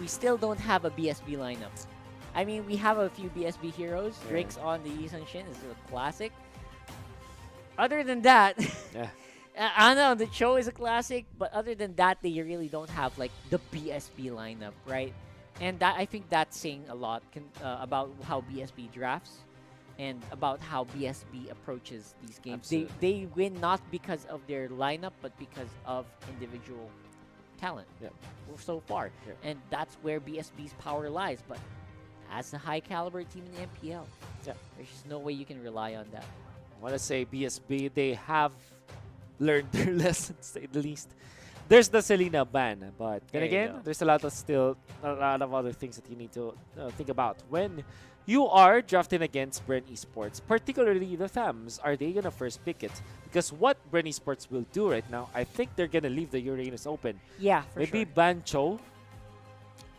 we still don't have a BSB lineup. I mean, we have a few BSB heroes. Yeah. Drake's on the Yi Sun-shin is a classic. Other than that, Yeah. I don't know, the show is a classic, but other than that, they really don't have like the BSB lineup, right? And that I think that's saying a lot about how BSB drafts and about how BSB approaches these games. Absolutely. They win not because of their lineup, but because of individual talent. Yep. So far, Yep. and that's where BSB's power lies. But as a high caliber team in the MPL, Yeah. there's just no way you can rely on that. I want to say BSB, they have learned their lessons, to say the least. There's the Selena ban, but then There you again, go. there's a lot of other things that you need to think about when you are drafting against Bren Esports, particularly the FAMs. Are they gonna first pick it? Because what Bren Esports will do right now, I think they're gonna leave the Uranus open. Yeah, for Maybe sure. Bancho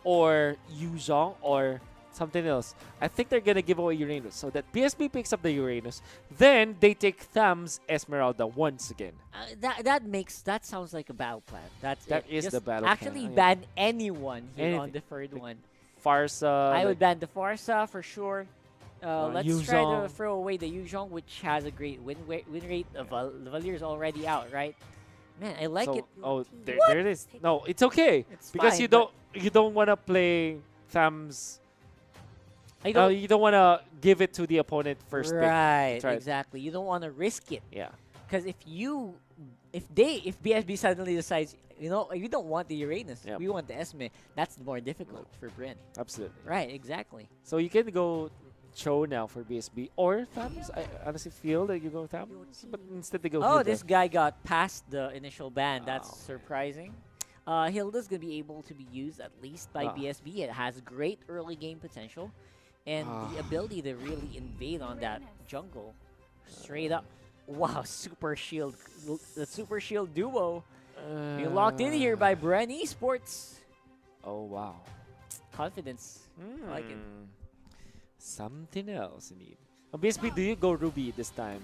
or Yuzhong or something else. I think they're gonna give away Uranus so that BSB picks up the Uranus. Then they take Tham's Esmeralda once again. That sounds like a battle plan. That is Just the battle actually plan. ban anyone here on Anything. the third Like, one. Farsa. I would ban the Farsa for sure. Let's try to Yuzhong. throw away the Yuzhong, which has a great win rate. The Valir's already out, right? Man, I like it. Oh, there it is. No, it's okay It's because fine, you don't want to play Tham's. I don't. You don't want to give it to the opponent first pick. Right, That's right. exactly. You don't want to risk it. Yeah. Because if BSB suddenly decides, you don't want the Uranus, Yep. we want the Esme, that's more difficult for Bren. Absolutely. Right, exactly. So you can go Cho now for BSB or Thams. I honestly feel that you go Thams, but instead they go Oh, Hilda. this guy got past the initial ban. That's Oh. surprising. Hilda's going to be able to be used at least by BSB. It has great early game potential and the ability to really invade on that jungle. Straight up. Wow, Super Shield. The Super Shield duo. Being locked in here by Bren Esports. Oh, wow. Confidence. I like it. Something else indeed. BSB, do you go Ruby this time?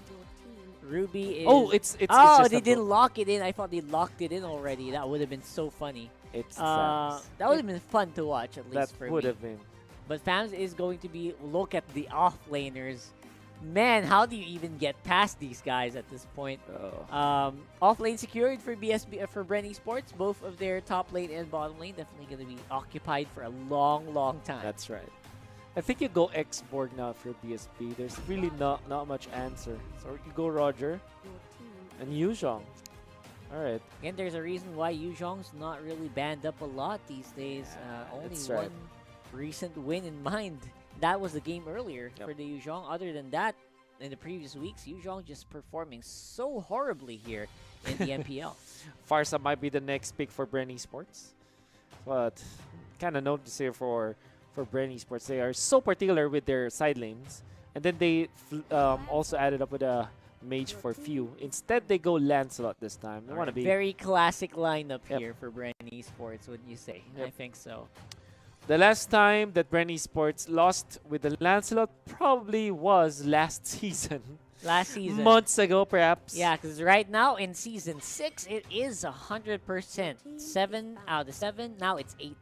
Ruby is... Oh, it's Oh, just they a didn't lock it in. I thought they locked it in already. That would have been so funny. It's That would have been fun to watch, at that least for would me. have been. But Fams is going to be... Look at the off-laners. Man, how do you even get past these guys at this point? Off-lane secured for BSB for Bren Esports. Both of their top lane and bottom lane definitely going to be occupied for a long, long time. That's right. I think you go X-Borg now for BSB. There's really not much answer. So you go Roger and Yuzhong. All right. Again, there's a reason why Yuzhong's not really banned up a lot these days. Only that's one right. recent win in mind. That was the game earlier Yep. for the Yuzhong. Other than that, in the previous weeks, Yuzhong just performing so horribly here in the MPL. Farsa might be the next pick for Bren Esports. But kind of notice here for Bren Esports, they are so particular with their side lanes. And then they also added up with a mage for few. Instead, they go Lancelot this time. They want to be... Very classic lineup Yep. here for Bren Esports, wouldn't you say? Yep. I think so. The last time that Bren Esports lost with the Lancelot probably was last season. Last season. Months ago, perhaps. Yeah, because right now in Season 6, it is 100%. 7 out of 7. Now it's 8.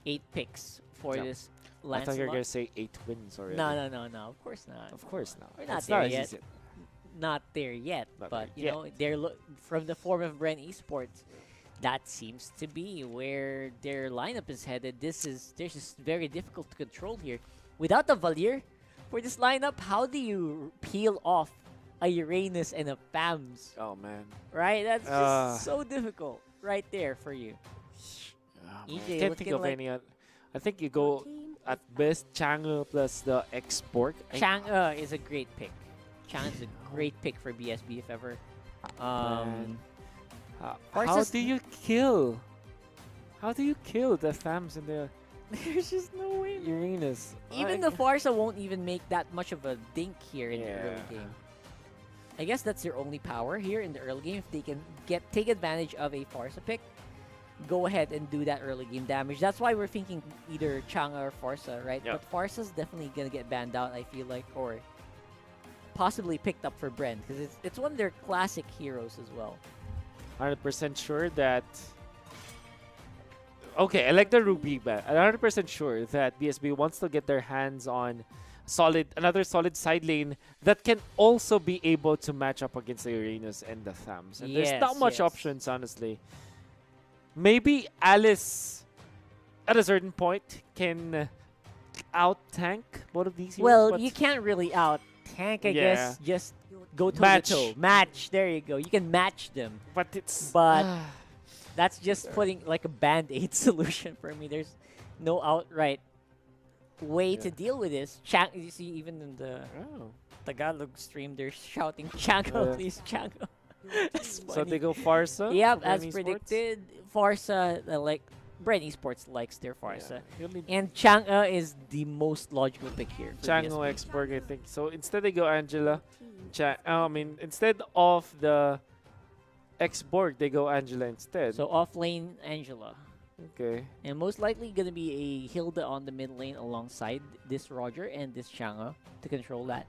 8 picks for Yeah. this I Lancelot. thought you were going to say 8 wins already. No. Of course not. Of course not. We're not It's there as yet. easy. Not there yet. Not But, there you know, they're from the form of Bren Esports, that seems to be where their lineup is headed. This is very difficult to control here. Without the Valir for this lineup, how do you peel off a Uranus and a FAMS? Oh, man. Right? That's just so difficult right there for you. I EJ can't think looking of like- any other. I think you go at best Chang'e plus the X-Borg. Chang'e is a great pick. Chang'e is a great pick for BSB if ever. Man. How Farsa's- do you kill? How do you kill the Thams and the There's just no way. Uranus? Even the Farsa won't even make that much of a dink here in the Yeah. early game. I guess that's their only power here in the early game. If they can take advantage of a Farsa pick, go ahead and do that early game damage. That's why we're thinking either Chang'e or Farsa, right? Yep. But Farsa's definitely gonna get banned out, I feel like, or possibly picked up for Bren because it's one of their classic heroes as well. 100% sure that Okay, I like the Ruby, but I'm 100% sure that BSB wants to get their hands on another solid side lane that can also be able to match up against the Uranus and the Thams. And there's not much options, honestly. Maybe Alice, at a certain point, can out-tank both of these heroes. Well, you can't really out-tank, I guess. Just go toe-to-toe. Match. There you go. You can match them. But it's... But that's just putting like a Band-Aid solution for me. There's no outright way to deal with this. You see, even in the Tagalog stream, they're shouting, Chango, please, Chango. So they go Farsa? Yep, as predicted. Farsa, like, Bren Esports likes their Farsa. Yeah. And Chang'e is the most logical pick here. Chango Exborg, I think. So instead they go Angela. Instead of the Exborg, they go Angela instead. So off lane, Angela. Okay. And most likely going to be a Hilda on the mid lane alongside this Roger and this Chang'e to control that.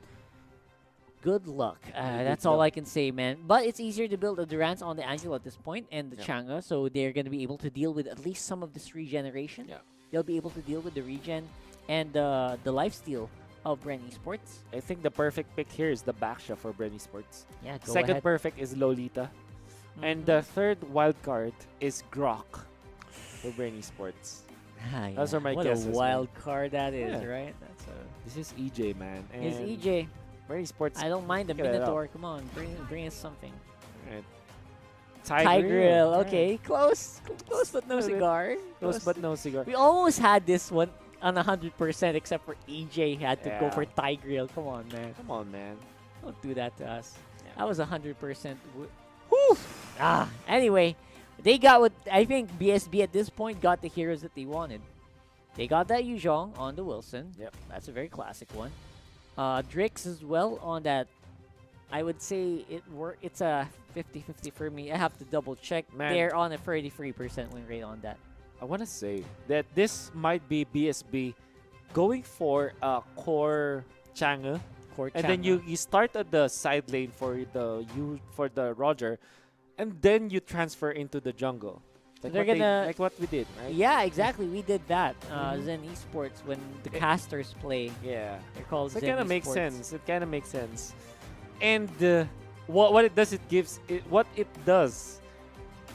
Good luck. That's all I can say, man. But it's easier to build a Durance on the Angela at this point and the Chang'e, so they're going to be able to deal with at least some of this regeneration. Yeah. They'll be able to deal with the regen and the lifesteal of Bren Esports. I think the perfect pick here is the Baksha for Bren Esports. Yeah, go Second ahead. perfect is Lolita. And the third wild card is Grok for Bren Esports. Those are my guesses. What a wild card that is, right? This is EJ, man. And it's EJ. Bren Esports. I don't mind the Minotaur. Come on, bring us something. Right. Tigreal. Okay, close but no cigar. Close but no cigar. We almost had this one on 100%, except for EJ had to go for Tigreal. Come on, man. Come on, man. Don't do that to us. That was 100%. Whew. Anyway, they got what I think BSB at this point got the heroes that they wanted. They got that Yuzhong on the Wilson. Yep. That's a very classic one. Drix as well on that. I would say it's a 50-50 for me. I have to double check. Man. They're on a 33% win rate on that. I want to say that this might be BSB going for a core Chang'e. And then you start at the side lane for the Roger, and then you transfer into the jungle. Like, like what we did, right? Yeah, exactly. We did that. Zen Esports, when the casters play. Yeah. They're called Zen Esports. It kind of makes sense. It kind of makes sense. And what it does, what it does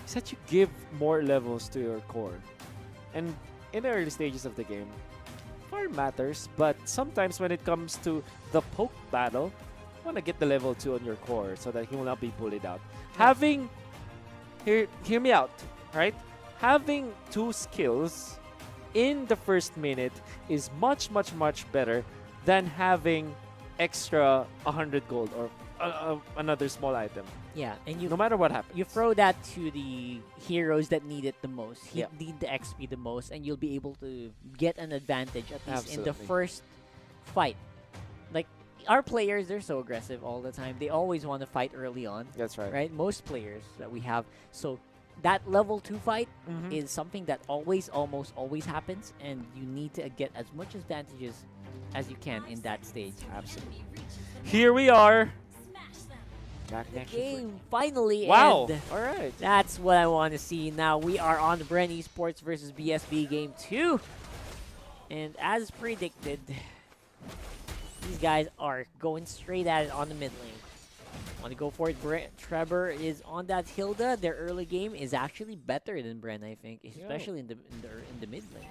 is that you give more levels to your core. And in the early stages of the game, fire matters, but sometimes when it comes to the poke battle, you want to get the level 2 on your core so that he will not be bullied out. Having, hear me out, right? Having 2 skills in the first minute is much, much, much better than having extra 100 gold or another small item. Yeah, and no matter what happens, you throw that to the heroes that need it the most. Need the XP the most, and you'll be able to get an advantage at least in the first fight. Like our players, they're so aggressive all the time. They always want to fight early on. That's right. Right, most players that we have. So that level 2 fight is something that almost always happens, and you need to get as much advantages as you can in that stage. Absolutely. Here we are. The game finally Wow. end. All right. That's what I want to see. Now we are on Bren Esports versus BSB Game 2. And as predicted, these guys are going straight at it on the mid lane. Want to go for it. Trevor is on that Hilda. Their early game is actually better than Bren, I think, especially in the mid lane.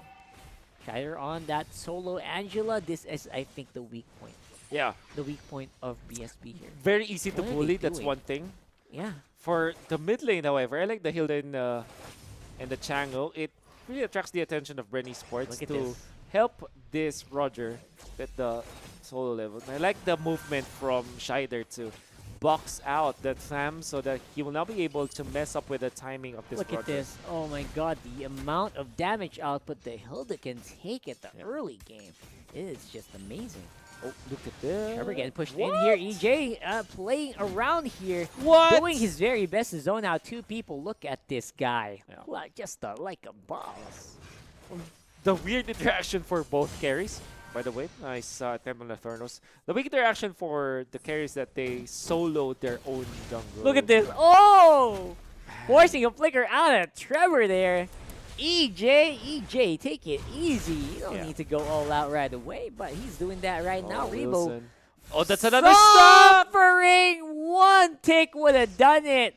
Shire on that solo Angela. This is, I think, the weak point. Yeah. The weak point of BSB here. Very easy to bully, that's one thing. Yeah. For the mid lane, however, I like the Hilda and the Chang'e. It really attracts the attention of Bren Esports to help this Roger at the solo level. And I like the movement from Shider to box out that Sam so that he will now be able to mess up with the timing of this Roger. Look at this. Oh my god, the amount of damage output the Hilda can take at the early game is just amazing. Oh, look at this. Trevor getting pushed in here. EJ playing around here. What? Doing his very best to zone out 2 people. Look at this guy. Like, just like a boss. The weird interaction for both carries. By the way, nice Temple of Thornos. The weak interaction for the carries that they solo their own jungle. Look at this. Oh! Forcing a flicker out of Trevor there. EJ, take it easy. You don't Yeah. need to go all out right away, but he's doing that right now. Rebo Wilson. Oh, that's another stop! suffering. One tick would have done it.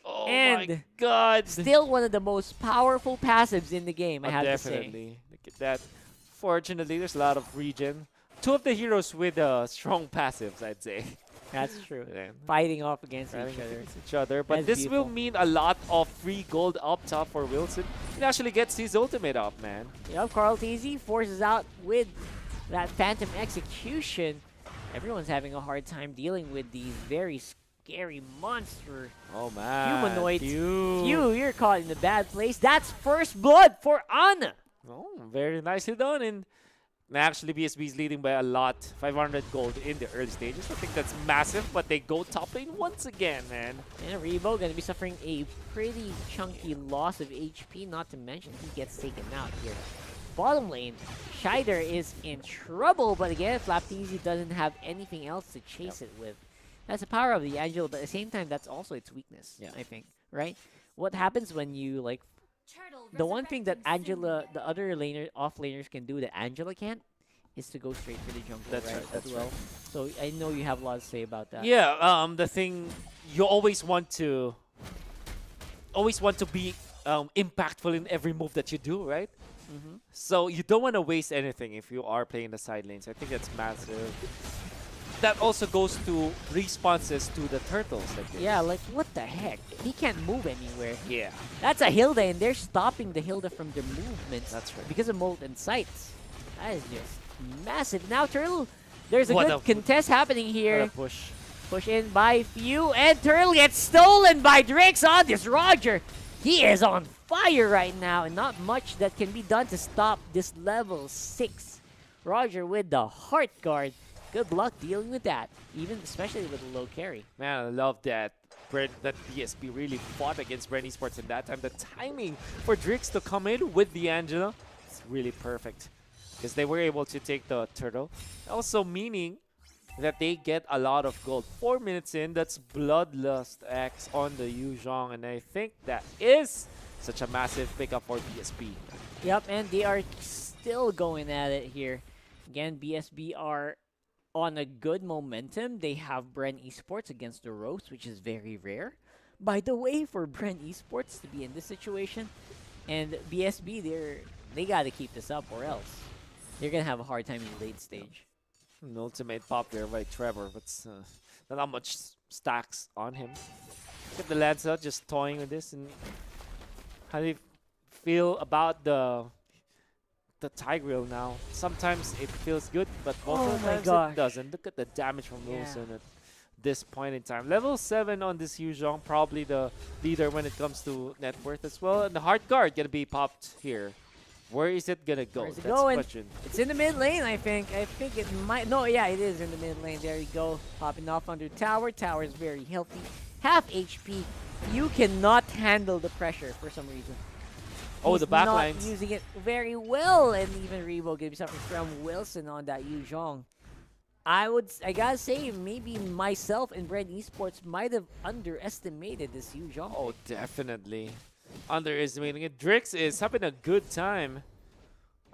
Oh And my god. Still one of the most powerful passives in the game, I have to say. Definitely. Look at that. Fortunately, there's a lot of regen. Two of the heroes with strong passives, I'd say. That's true. Yeah. Fighting off against Fighting each other. against each other. But That's this beautiful. will mean a lot of free gold up top for Wilson. He actually gets his ultimate up, man. Yep, Carl TZ forces out with that Phantom Execution. Everyone's having a hard time dealing with these very scary monster Oh man. humanoids. Phew. You're caught in a bad place. That's first blood for Ana. Oh, very nicely done. And actually, BSB is leading by a lot. 500 gold in the early stages. I think that's massive, but they go top lane once again, man. And Rebo going to be suffering a pretty chunky loss of HP, not to mention he gets taken out here. Bottom lane, Shider is in trouble, but again, Flapteezy doesn't have anything else to chase it with. That's the power of the Angela, but at the same time, that's also its weakness, I think, right? What happens when you, like, the one thing that Angela, the other laner, off-laners can do that Angela can't, is to go straight for the jungle, That's right, right, that's as well. So I know you have a lot to say about that. Yeah, the thing, you always want to be impactful in every move that you do, right? So you don't want to waste anything if you are playing the side lanes. I think that's massive. That also goes to responses to the turtles. Yeah, like, what the heck? He can't move anywhere. Yeah. That's a Hilda, and they're stopping the Hilda from their movements. That's right. Because of Molten Sights. That is just massive. Now, Turtle, there's a What good a- contest happening here. What a push. Push in by Few, and Turtle gets stolen by Drix on this Roger. He is on fire right now, and not much that can be done to stop this level 6. Roger with the Heart Guard. Good luck dealing with that, even especially with a low carry. Man, I love that. That BSB really fought against Bren Esports in that time. The timing for Drix to come in with the Angela is really perfect. Because they were able to take the turtle. Also meaning that they get a lot of gold. 4 minutes in, that's Bloodlust X on the Yuzhong. And I think that is such a massive pickup for BSB. Yep, and they are still going at it here. Again, BSB are on a good momentum. They have Bren Esports against the Roast, which is very rare. By the way, for Bren Esports to be in this situation, and BSB, they got to keep this up or else they're going to have a hard time in the late stage. An ultimate pop there by Trevor, but not much stacks on him. Look at the Lanza just toying with this. And how do you feel about the Tigreal now? Sometimes it feels good, but most of the times it doesn't. Look at the damage from Wilson at this point in time. Level 7 on this Yuzhong, probably the leader when it comes to net worth as well. And the Heart Guard gonna be popped here. Where is it gonna go? Where's it That's going? the question. It's in the mid lane, I think. I think it might. No, yeah, it is in the mid lane. There you go. Popping off under tower. Tower is very healthy. Half HP. You cannot handle the pressure for some reason. Oh, He's the back not lines. using it very well, and even Rebo gave something from Wilson on that Yuzhong. I gotta say, maybe myself and Bren Esports might have underestimated this Yuzhong. Oh, definitely. Underestimating it. Drix is having a good time.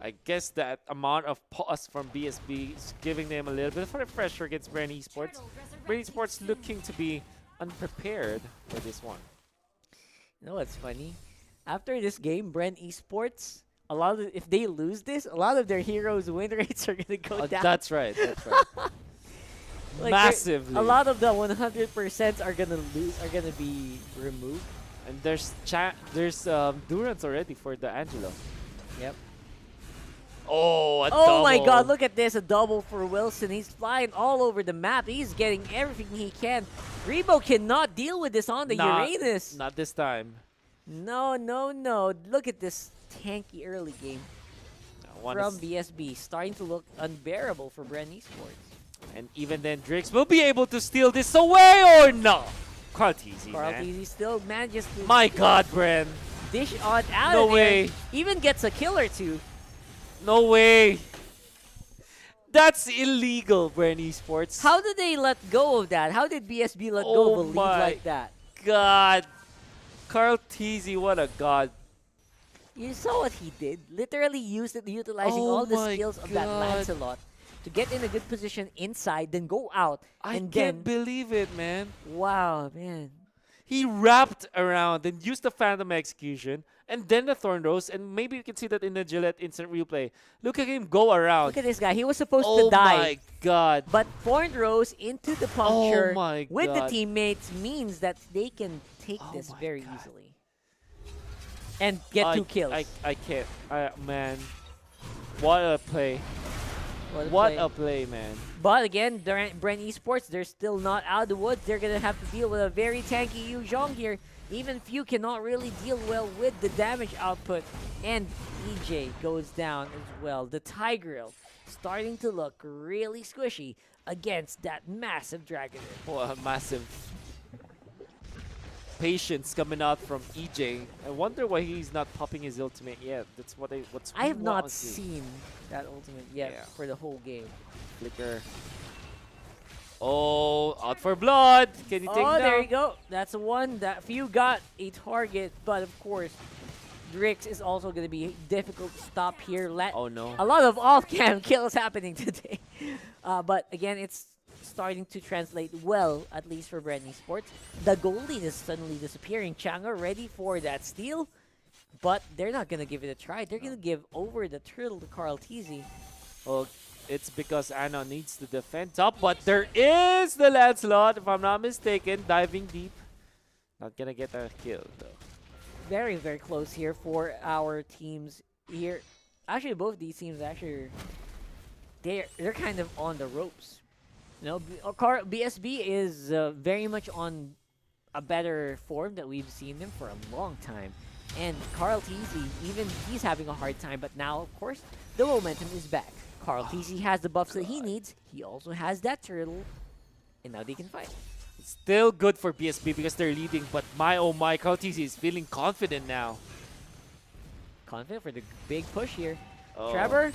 I guess that amount of pause from BSB is giving them a little bit of a pressure against Bren Esports. Bren Esports looking to be unprepared for this one. You know what's funny? After this game, Bren Esports, if they lose this, a lot of their heroes' win rates are gonna go down. That's right. That's right. Like, Massively. a lot of the 100% are gonna be removed. And there's Durance already for the Angelo. Yep. Oh, a Oh double. my god, look at this. A double for Wilson. He's flying all over the map. He's getting everything he can. Rebo cannot deal with this on the Uranus. Not this time. No, no, no. Look at this tanky early game from BSB. Starting to look unbearable for Bren Esports. And even then, Drix will be able to steal this away or no? Carl TZ, Carl man. TZ still manages to My god, Bren. dish on out No of there. way. Even gets a kill or two. No way. That's illegal, Bren Esports. How did they let go of that? How did BSB let go of a lead my like that? God. Carl TZ, what a god. You saw what he did. Literally utilizing Oh all the my skills of that God. Lancelot to get in a good position inside, then go out, I and can't then believe it, man. wow, man. He wrapped around and used the Phantom Execution and then the Thorn Rose, and maybe you can see that in the Gillette instant replay. Look at him go around. Look at this guy. He was supposed to Oh die. my God. But Thorn Rose into the Oh puncture my with the God. teammates means that they can take Oh this my very God. easily. And get 2 kills. I can't. Man. What a play. What a play, man. But again, Bren Esports, they're still not out of the woods. They're going to have to deal with a very tanky Yu Zhong here. Even Few cannot really deal well with the damage output. And EJ goes down as well. The Tigreal starting to look really squishy against that massive Dragon. What a massive patience coming out from EJ. I wonder why he's not popping his ultimate yet. That's what I have not want to see. seen that ultimate yet for the whole game. Flicker. Oh, out for blood. Can you take Oh, it there down? you go. That's one that Few got a target, but of course, Drix is also going to be difficult to stop here. Oh no. A lot of off-cam kills happening today. But again, it's starting to translate well, at least for Bren Esports. The goalie is suddenly disappearing. Chang'e ready for that steal, but they're not going to give it a try. They're going to give over the turtle to Carl Tizzy. Well, it's because Anna needs to defend top, but there is the Lancelot, if I'm not mistaken, diving deep. Not gonna get a kill though. Very, very close here for our teams here. Actually, both these teams they're kind of on the ropes. You know, BSB is very much on a better form that we've seen them for a long time. And Carl Tizzy, even he's having a hard time, but now, of course, the momentum is back. Carl Tizzy has the buffs that he needs. He also has that turtle, and now they can fight. Still good for BSB because they're leading, but my oh my, Carl Tizzy is feeling confident now. Confident for the big push here. Oh. Trevor,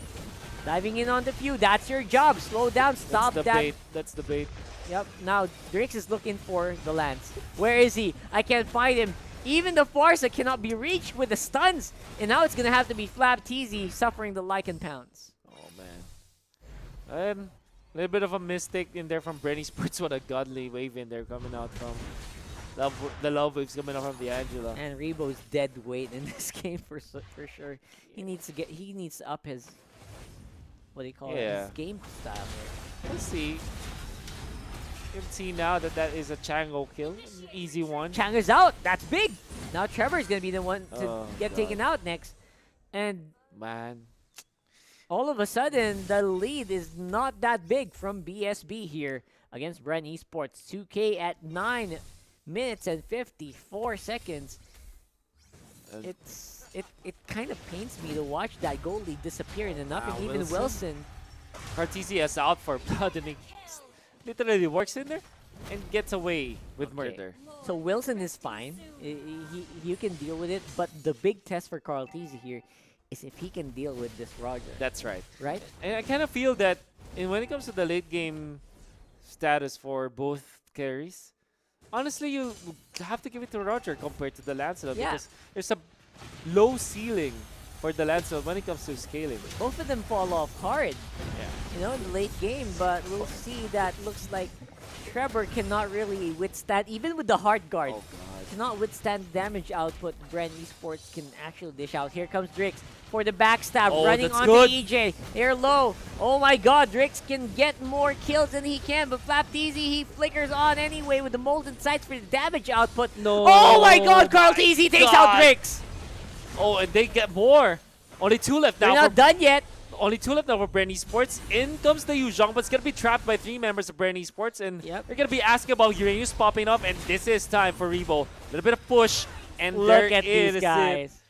diving in on the Few. That's your job. Slow down. Stop That's the that. bait. That's the bait. Yep. Now Drix is looking for the Lance. Where is he? I can't find him. Even the Farsa cannot be reached with the stuns. And now it's going to have to be Flap Tizzy suffering the Lycan pounds. Oh man. A little bit of a mistake in there from Bren Esports. What a godly wave in there coming out from the love waves coming out from the Angela. And Rebo's dead weight in this game for sure. He needs to up his what do you call it? His game style here. Let's see. You can see now that is a Chango kill. An easy one. Chang'e's out. That's big. Now Trevor's gonna be the one to get God. taken out next. And Man. all of a sudden, the lead is not that big from BSB here against Bren Esports. 2K at 9 minutes and 54 seconds. It kind of pains me to watch that goalie disappear in enough, and even Wilson. Cartesi is out for blood, and he literally works in there and gets away with murder. So Wilson is fine. You can deal with it, but the big test for Carl Tizzy here is if he can deal with this Roger. That's right. Right? And I kind of feel that when it comes to the late game status for both carries, honestly, you have to give it to Roger compared to the Lancelot because there's a low ceiling for the Lancelot when it comes to scaling. Both of them fall off hard, Yeah. you know, in the late game, but we'll see that looks like Trevor cannot really withstand, even with the hard guard, Oh, God. cannot withstand damage output Bren Esports can actually dish out. Here comes Drix for the backstab, running that's onto good. EJ. They're low. Oh my god, Drix can get more kills than he can, but Flap Tizzy, he flickers on anyway with the Molten Sights for the damage output. No. Oh my god, Carl Tizzy takes out Drix. Oh, and they get more. Only 2 left They're now. not done yet. Only 2 left now for Bren Esports. In comes the Yu Zhong, but it's going to be trapped by 3 members of Bren Esports. And they're going to be asking about Uranus popping up. And this is time for Rebo. A little bit of push. And Look at these guys.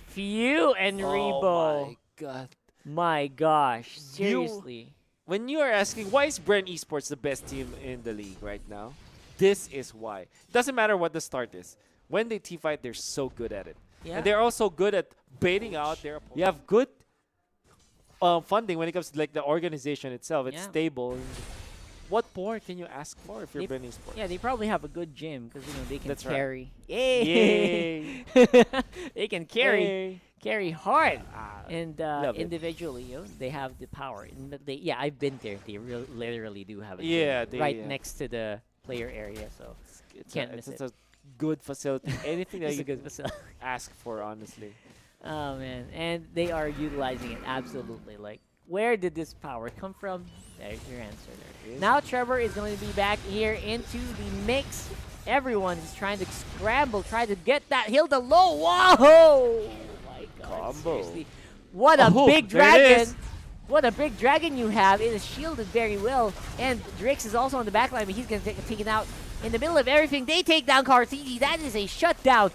Few and Rebo. Oh my god. My gosh. Seriously. When you are asking, why is Bren Esports the best team in the league right now? This is why. It doesn't matter what the start is. When they team-fight, they're so good at it. Yeah. And they're also good at baiting out their opponents. You have good funding when it comes to like the organization itself. It's stable. And what more can you ask for if you're Bren Esports? Yeah, they probably have a good gym because you know they can That's right. carry. Yay! They can carry. Yay. carry hard. And love it. individually, they have the power. And yeah, I've been there. They literally do have it. Yeah, right next to the player area, so can't miss it's it. a good facility. Anything that It's you a good facility. ask for, honestly. Oh man, and they are utilizing it absolutely. Like, where did this power come from? There's your answer. There it is. Now Trevor is going to be back here into the mix. Everyone is trying to scramble, try to get that Hilda low. Whoa! Oh my God! Combo. Seriously, what a Oh, big there it dragon! is. What a big dragon you have! It is shielded very well, and Drix is also on the back line, but he's going to take it out in the middle of everything. They take down Cartini. That is a shutdown.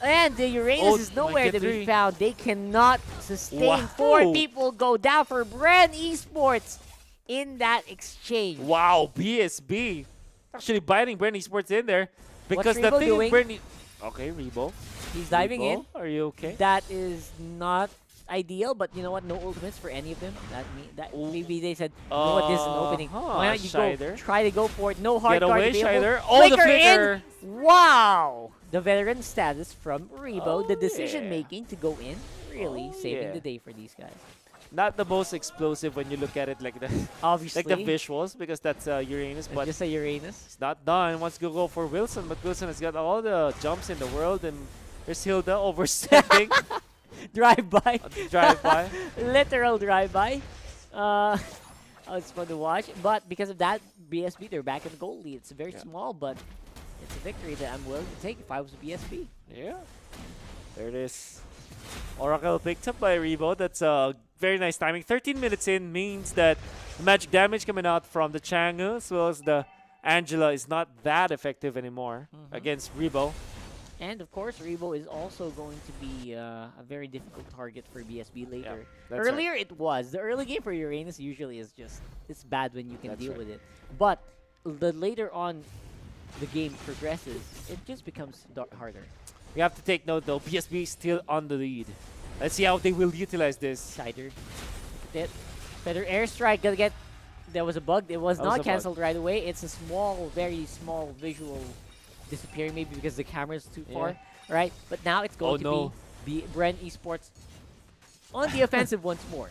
And the Uranus is nowhere to be found. They cannot sustain. Wow. 4 people go down for Bren Esports in that exchange. Wow, BSB. Actually biting Bren Esports in there. Because the Rebo thing doing? with Bren... Okay, Rebo. He's diving Rebo, in. are you okay? That is not ideal, but you know what? No ultimates for any of them. Maybe they said, you know what, this is an opening. Why don't you go try to go for it? No hard Get guard away, available. Shider. Oh, the Flicker flicker. in. Wow! The veteran status from Rebo. The decision making to go in. Really saving the day for these guys. Not the most explosive when you look at it like that. Obviously. Like the visuals, because that's Uranus. But just a Uranus. it's not done. Wants to go for Wilson, but Wilson has got all the jumps in the world, and there's Hilda overstepping. Drive-by. Drive-by. Literal drive-by. It's fun to watch. But because of that, BSB, they're back in the goal lead. It's very small, but it's a victory that I'm willing to take if I was a BSB. Yeah. There it is. Oracle picked up by Rebo. That's very nice timing. 13 minutes in means that the magic damage coming out from the Chang'e as well as the Angela is not that effective anymore against Rebo. And of course, Rebo is also going to be a very difficult target for BSB later. Yeah, Earlier it was. The early game for Uranus usually is just, it's bad when you can deal with it. But the later on the game progresses, it just becomes harder. We have to take note though, BSB is still on the lead. Let's see how they will utilize this. Shider. Better airstrike. Gonna get. There was a bug. It was not cancelled right away. It's a small, very small visual disappearing, maybe because the camera is too far, right? But now it's going to be Bren Esports on the offensive once more.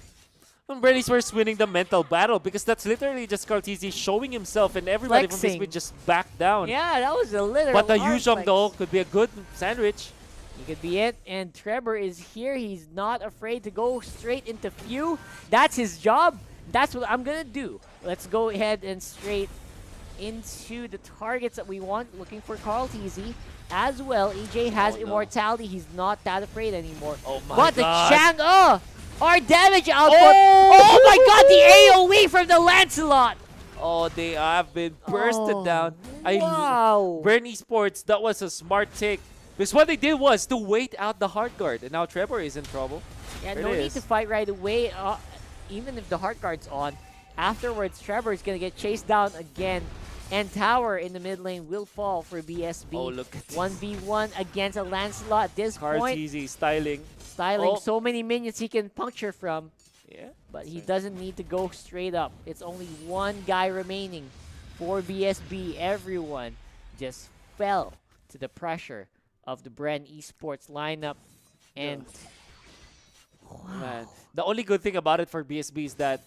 And Bren Esports winning the mental battle because that's literally just Cartesi showing himself and everybody from BSB just back down. Yeah, that was a little. But the Yuzhong though could be a good sandwich. He could be it, and Trevor is here. He's not afraid to go straight into few. That's his job. That's what I'm gonna do. Let's go ahead and straight into the targets that we want. Looking for Carl TZ as well. EJ has immortality. He's not that afraid anymore. Oh my but god. The Chang'e, our damage output. Oh my god, the AoE from the Lancelot. Oh, they have been bursted down. Wow. Bren Esports, that was a smart take. Because what they did was to wait out the hard guard. And now Trevor is in trouble. Yeah, no need to fight right away. Even if the hard guard's on. Afterwards, Trevor is going to get chased down again. And Tower in the mid lane will fall for BSB. Oh, look at this. 1v1 against a Lancelot. At this point, easy styling. So many minions he can puncture from. Yeah. But he doesn't need to go straight up. It's only one guy remaining for BSB. Everyone just fell to the pressure of the Bren Esports lineup. And man, the only good thing about it for BSB is that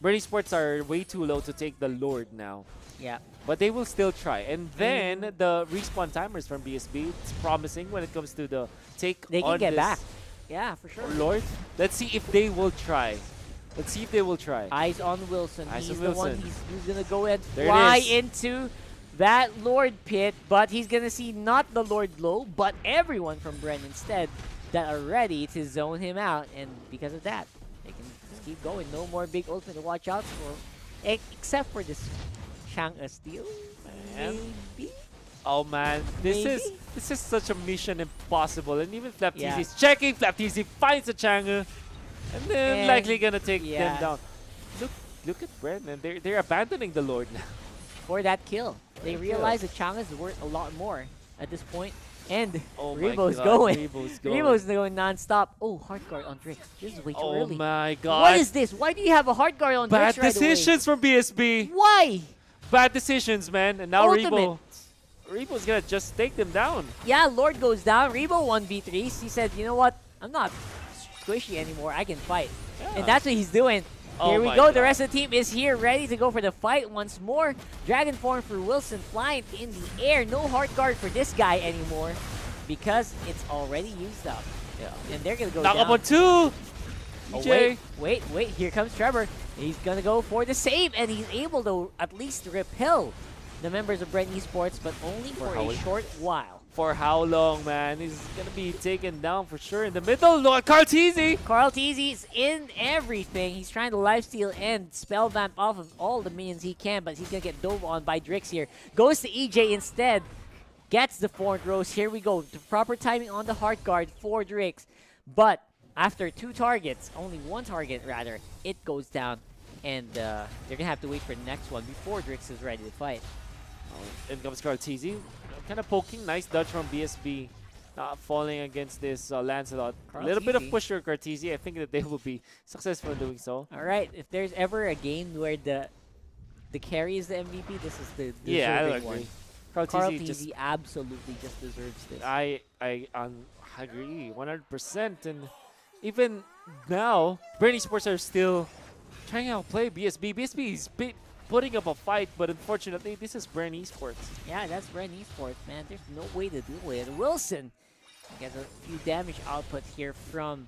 Bren Esports are way too low to take the Lord now. Yeah. But they will still try. And then the respawn timers from BSB, it's promising when it comes to the take they on can get this back. Yeah, for sure. Lord. Let's see if they will try. Let's see if they will try. Eyes on Wilson. Eyes He's on the Wilson. one he's going to go and fly into that Lord pit. But he's going to see not the Lord low, but everyone from Bren instead that are ready to zone him out. And because of that, they can just keep going. No more big ultimate to watch out for. Except for this Chang'e steal. Maybe? Oh man, this is such a mission impossible. And even Flapteasy is checking. Flapteasy finds a Chang'e. And then likely gonna take them down. Look at Bren, and they're abandoning the Lord now. For that kill. They realize that Chang'e is worth a lot more at this point. And Rebo's going. Rebo's going non-stop. Oh, hard guard on Drix. This is way too early. Oh my god. What is this? Why do you have a hard guard on Drix right away? Bad decisions from BSB. Why? Bad decisions, man. And now Rebo's gonna just take them down. Yeah, Lord goes down. Rebo 1v3s. He said, you know what? I'm not squishy anymore. I can fight. Yeah. And that's what he's doing. Oh Here we my go. God. The rest of the team is here, ready to go for the fight once more. Dragon form for Wilson flying in the air. No hard guard for this guy anymore because it's already used up. Yeah. And they're going to go Knock down. up on 2. Oh, EJ. wait. Here comes Trevor. He's going to go for the save, and he's able to at least repel the members of Bren Esports, but only for a short while. For how long, man? He's going to be taken down for sure in the middle. Look at Carl Teasy. Carl Teasy's in everything. He's trying to lifesteal and spell vamp off of all the minions he can, but he's going to get dove on by Drix here. Goes to EJ instead. Gets the forward rose. Here we go. The proper timing on the heart guard for Drix. But after 2 targets, only 1 target rather, it goes down. And they're going to have to wait for the next one before Drix is ready to fight. In comes Carl Teasy. Kind of poking. Nice dodge from BSB. Not falling against this Lancelot. A little bit of push for Cartesi. I think that they will be successful in doing so. All right. If there's ever a game where the carry is the MVP, this is the deserving one. Carl Teasy absolutely just deserves this. I agree 100%. And even now, Bren Esports are still trying to play BSB. BSB is putting up a fight, but unfortunately, this is Bren Esports. Yeah, that's Bren Esports, man. There's no way to deal with it. Wilson gets a few damage output here from...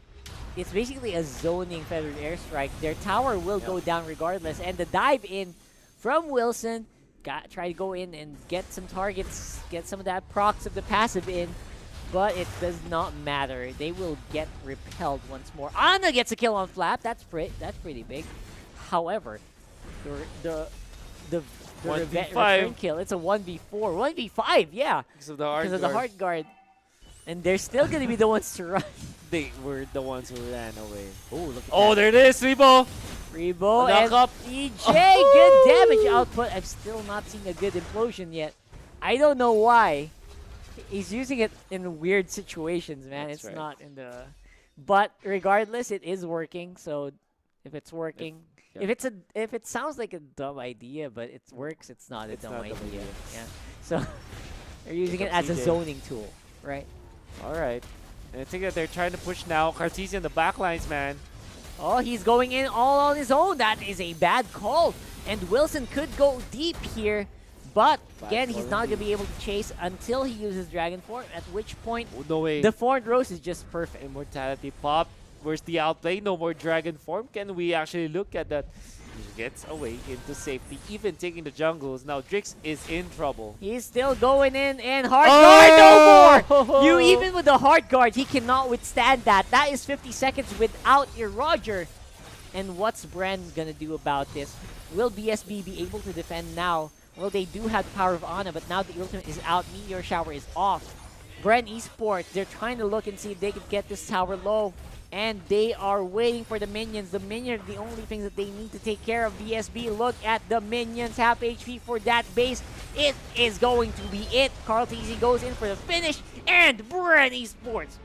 It's basically a zoning feathered airstrike. Their tower will go down regardless. And the dive in from Wilson. Try to go in and get some targets, get some of that procs of the passive in. But it does not matter. They will get repelled once more. Ana gets a kill on Flap. That's pretty big. However, the return kill, it's a 1v4. 1v5, yeah. Because of the hard guard. And they're still going to be the ones to run. They were the ones who ran away. Oh, look at that. There it is, Rebo. Rebo and up. EJ, good damage output. I've still not seen a good implosion yet. I don't know why. He's using it in weird situations, man. It's not in the... But regardless, it is working. So if it's working... If it sounds like a dumb idea, but it works, it's not a dumb idea. Yeah. So they're using it as a zoning tool, right? All right. And I think that they're trying to push now. Cartesian the backlines, man. Oh, he's going in all on his own. That is a bad call. And Wilson could go deep here, but again, he's not going to be able to chase until he uses Dragon Form, at which point no way. The forward rose is just perfect. Immortality pop. Where's the outplay? No more Dragon Form. Can we actually look at that? He gets away into safety, even taking the jungles. Now Drix is in trouble. He's still going in and hard guard no more! You even with the hard guard, he cannot withstand that. That is 50 seconds without your Roger. And what's Bren gonna do about this? Will BSB be able to defend now? Well, they do have the power of Ana, but now the ultimate is out, Meteor Shower is off. Bren Esports, they're trying to look and see if they can get this tower low. And they are waiting for the minions. The minions are the only things that they need to take care of. BSB, look at the minions. Half HP for that base. It is going to be it. Carl Teasy goes in for the finish. And Bren Esports